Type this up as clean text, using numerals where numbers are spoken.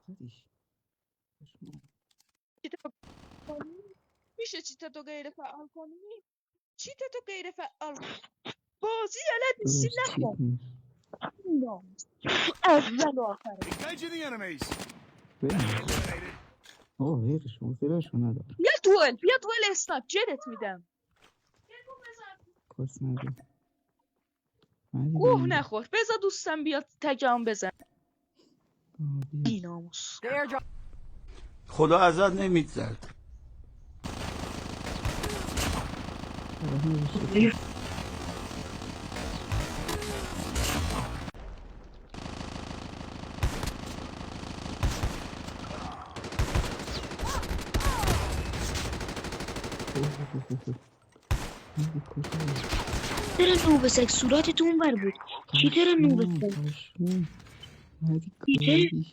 زدیش پشمام. میشه چیتتو غیر فعال کنی؟ چیتتو غیر فعال کنی. بازی بلد نیستی داداش چیت نکن. نیست. تو اول و آخره. Engaging the enemies. بریم. Eliminated. آقا غیرش موزیرشو ندار. بیا دوئل اسنایپ جرت میدم. کس نگو. مردی گوه بینیم. نخور بذار دوستم بیاد تکم بزن. بیا. بیناموس. خدا ازت نمیگذره. چرا نوبسک صورتت اونور بود؟ چی چرا نوبسک؟ پشمام. مردی چیته؟ کاریش.